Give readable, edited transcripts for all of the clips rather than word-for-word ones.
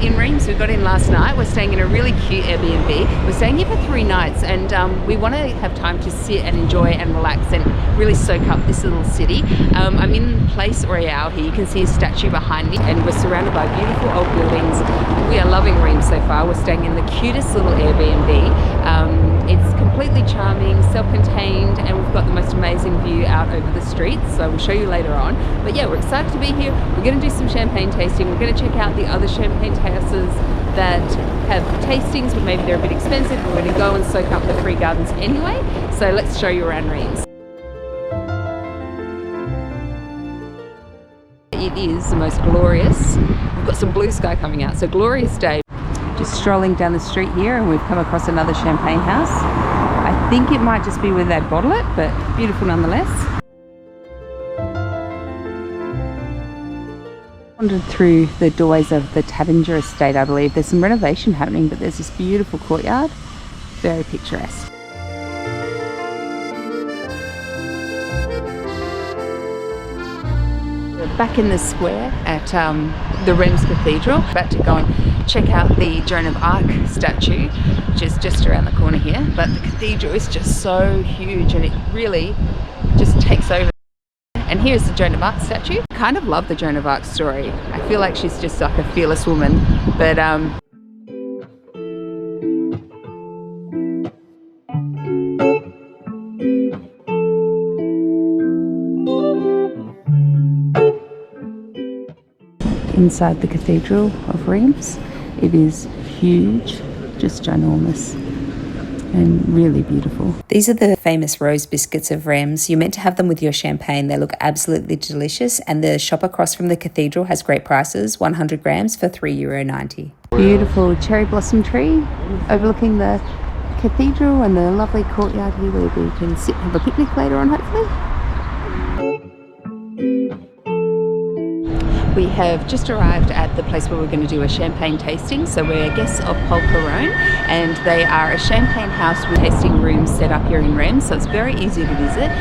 in Reims. We got in last night. We're staying in a really cute Airbnb. We're staying here for 3 nights, and we want to have time to sit and enjoy and relax and really soak up this little city. I'm in Place Royale here. You can see a statue behind me, and we're surrounded by beautiful old buildings. We are loving Reims so far. We're staying in the cutest little Airbnb. It's completely charming, self-contained, and we've got the most amazing view out over the streets, so we'll show you later on. But yeah, we're excited to be here. We're going to do some champagne tasting. We're going to check out the other champagne houses that have tastings, but maybe they're a bit expensive. We're going to go and soak up the free gardens anyway. So let's show you around Reims. It is the most glorious. We've got some blue sky coming out, so glorious day. Just strolling down the street here, and we've come across another champagne house. I think it might just be where they bottle it, but beautiful nonetheless. Wandered through the doorways of the Taittinger estate, I believe. There's some renovation happening, but there's this beautiful courtyard. Very picturesque. We're back in the square at the Reims Cathedral. About to go and check out the Joan of Arc statue, which is just around the corner here. But the cathedral is just so huge, and it really just takes over. And here's the Joan of Arc statue. I kind of love the Joan of Arc story. I feel like she's just like a fearless woman, but inside the Cathedral of Reims, it is huge, just ginormous, and really beautiful. These are the famous rose biscuits of Reims. You're meant to have them with your champagne. They look absolutely delicious, and the shop across from the cathedral has great prices, 100 grams for €3.90. Beautiful cherry blossom tree overlooking the cathedral and the lovely courtyard here where we can sit and have a picnic later on, hopefully. We have just arrived at the place where we're going to do a champagne tasting. So we're guests of Paul Caron, and they are a champagne house with tasting rooms set up here in Reims, so it's very easy to visit.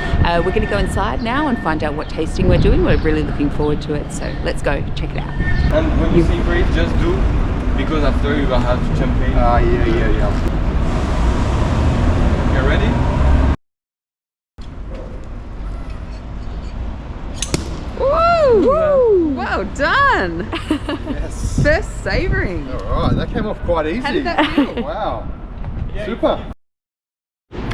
We're going to go inside now and find out what tasting we're doing. We're really looking forward to it, so let's go check it out. And when you separate, just do, because after you will have champagne. Yeah. You ready? Woo! Well done! Yes. First savouring. Alright, that came off quite easy. How did that feel? Wow. Super.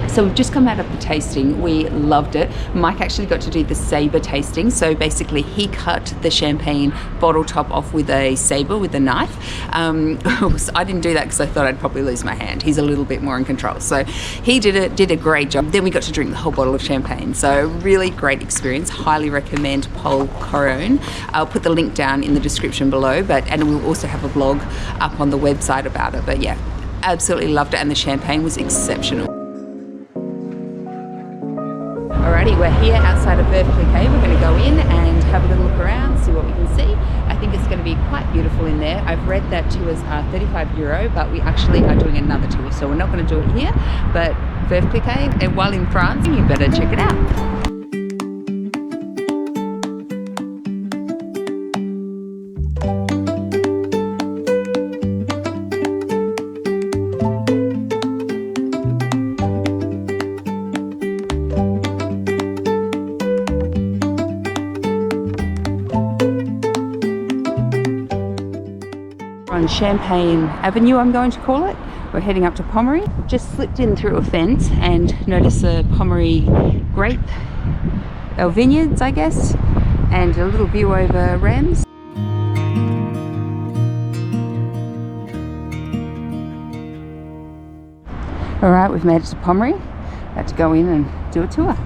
So we've just come out of the tasting. We loved it. Mike actually got to do the sabre tasting. So basically he cut the champagne bottle top off with a sabre, with a knife. I didn't do that because I thought I'd probably lose my hand. He's a little bit more in control. So he did a great job. Then we got to drink the whole bottle of champagne. So really great experience. Highly recommend Paul Caron. I'll put the link down in the description below, and we'll also have a blog up on the website about it. But yeah, absolutely loved it, and the champagne was exceptional. Alrighty, we're here outside of Veuve Clicquot. We're going to go in and have a little look around, see what we can see. I think it's going to be quite beautiful in there. I've read that tours are €35, but we actually are doing another tour, so we're not going to do it here. But Veuve Clicquot, and while in France, you better check it out. On Champagne Avenue, I'm going to call it. We're heading up to Pommery. We've just slipped in through a fence and noticed the Pommery grape, or vineyards, I guess, and a little view over Reims. All right, we've made it to Pommery. About to go in and do a tour.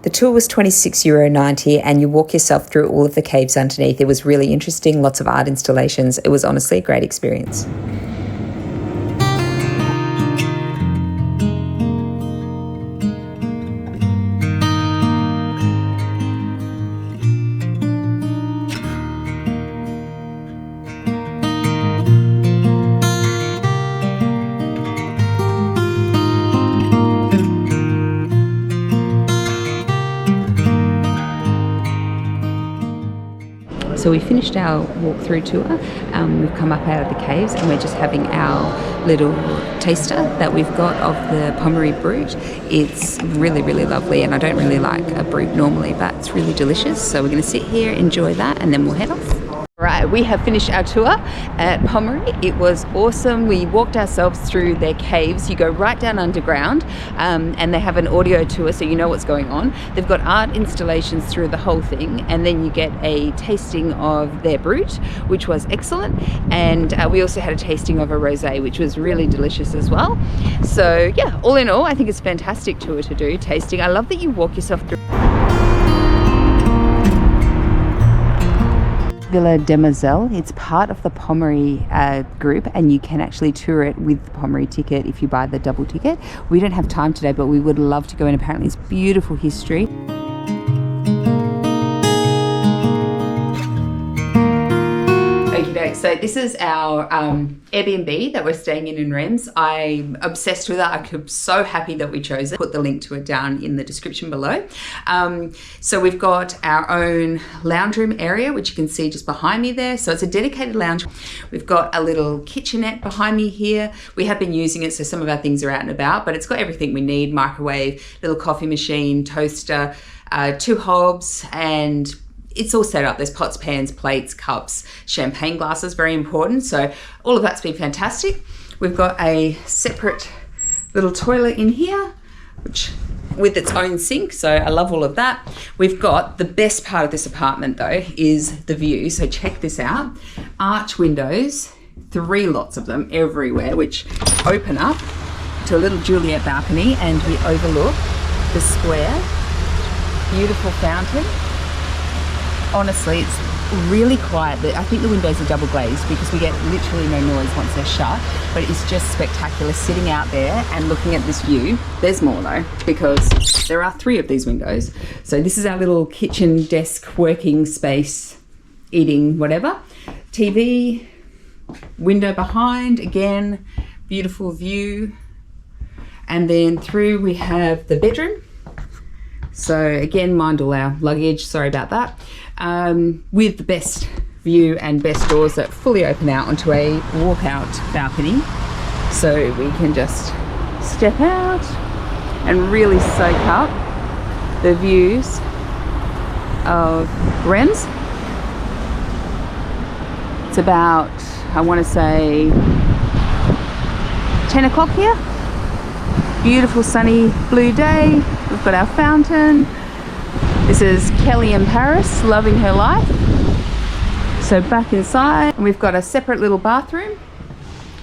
The tour was €26.90, and you walk yourself through all of the caves underneath. It was really interesting, lots of art installations. It was honestly a great experience. So we finished our walk-through tour. We've come up out of the caves and we're just having our little taster that we've got of the Pommery Brut. It's really, really lovely, and I don't really like a Brut normally, but it's really delicious. So we're going to sit here, enjoy that, and then we'll head off. Right, we have finished our tour at Pommery. It was awesome. We walked ourselves through their caves. You go right down underground, and they have an audio tour so you know what's going on. They've got art installations through the whole thing, and then you get a tasting of their Brut, which was excellent. And we also had a tasting of a rosé, which was really delicious as well. So yeah, all in all, I think it's a fantastic tour to do, tasting. I love that you walk yourself through. Villa Demoiselle. It's part of the Pommery group, and you can actually tour it with the Pommery ticket if you buy the double ticket. We don't have time today, but we would love to go, and apparently it's beautiful history. So this is our Airbnb that we're staying in Reims. I'm obsessed with it. I'm so happy that we chose it. Put the link to it down in the description below. So we've got our own lounge room area, which you can see just behind me there. So it's a dedicated lounge. We've got a little kitchenette behind me here. We have been using it, so some of our things are out and about, but it's got everything we need: microwave, little coffee machine, toaster, 2 hobs, and it's all set up. There's pots, pans, plates, cups, champagne glasses, very important. So all of that's been fantastic. We've got a separate little toilet in here, which with its own sink. So I love all of that. We've got the best part of this apartment though is the view. So check this out. Arch windows, 3 lots of them everywhere, which open up to a little Juliet balcony, and we overlook the square. Beautiful fountain. Honestly, it's really quiet. I think the windows are double glazed because we get literally no noise once they're shut, but it's just spectacular sitting out there and looking at this view. There's more though, because there are 3 of these windows. So this is our little kitchen desk working space, eating whatever. TV, window behind, again, beautiful view. And then through we have the bedroom. So again, mind all our luggage, sorry about that. With the best view and best doors that fully open out onto a walkout balcony. So we can just step out and really soak up the views of Reims. It's about, I want to say, 10 o'clock here. Beautiful sunny blue day. We've got our fountain. This is Kelly in Paris, loving her life. So back inside, and we've got a separate little bathroom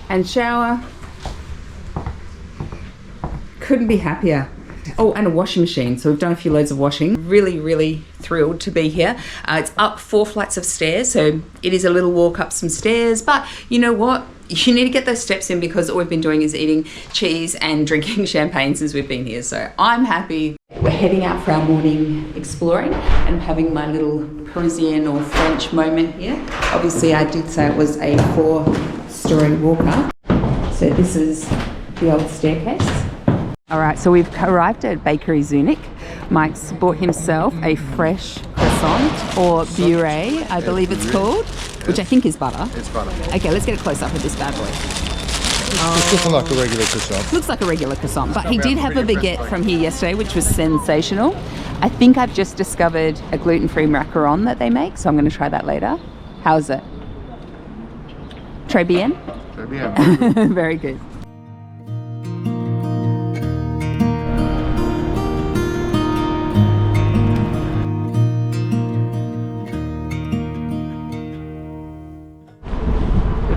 and shower. Couldn't be happier. Oh, and a washing machine. So we've done a few loads of washing. Really, really thrilled to be here. It's up 4 flights of stairs, so it is a little walk up some stairs, but you know what? You need to get those steps in because all we've been doing is eating cheese and drinking champagne since we've been here. So I'm happy. We're heading out for our morning exploring and having my little Parisian or French moment here. Obviously, I did say it was a 4-story walk up. So this is the old staircase. All right, so we've arrived at Bakery Zunich. Mike's bought himself a fresh croissant, or beurre, I believe it's called, which I think is butter. It's butter. Okay, let's get a close up of this bad boy. It's looking like a regular croissant. Looks like a regular croissant, but he did have a baguette from here yesterday, which was sensational. I think I've just discovered a gluten-free macaron that they make, so I'm going to try that later. How's it? Très bien? Très bien. Very good.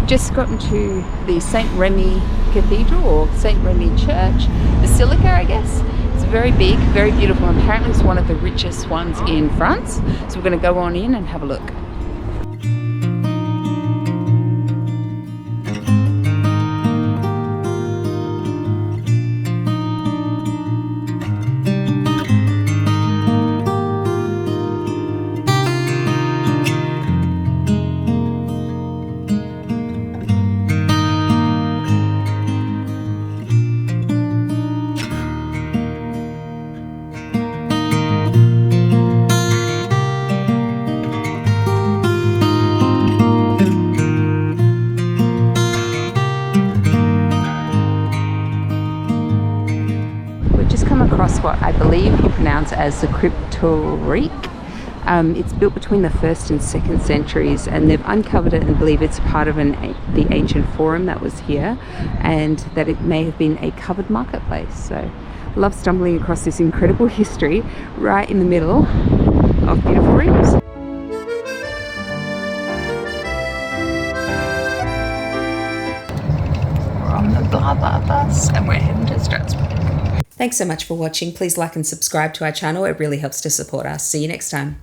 Just gotten to the Saint-Rémi Cathedral, or Saint-Rémi Church, Basilica, I guess. It's very big, very beautiful, and apparently it's one of the richest ones in France. So we're going to go on in and have a look. what I believe you pronounce as the cryptorique. It's built between the 1st and 2nd centuries, and they've uncovered it and believe it's part of the ancient forum that was here, and that it may have been a covered marketplace. So love stumbling across this incredible history right in the middle of beautiful Reims. We're on the blah blah bus and we're heading to Strasbourg. Thanks so much for watching. Please like and subscribe to our channel. It really helps to support us. See you next time.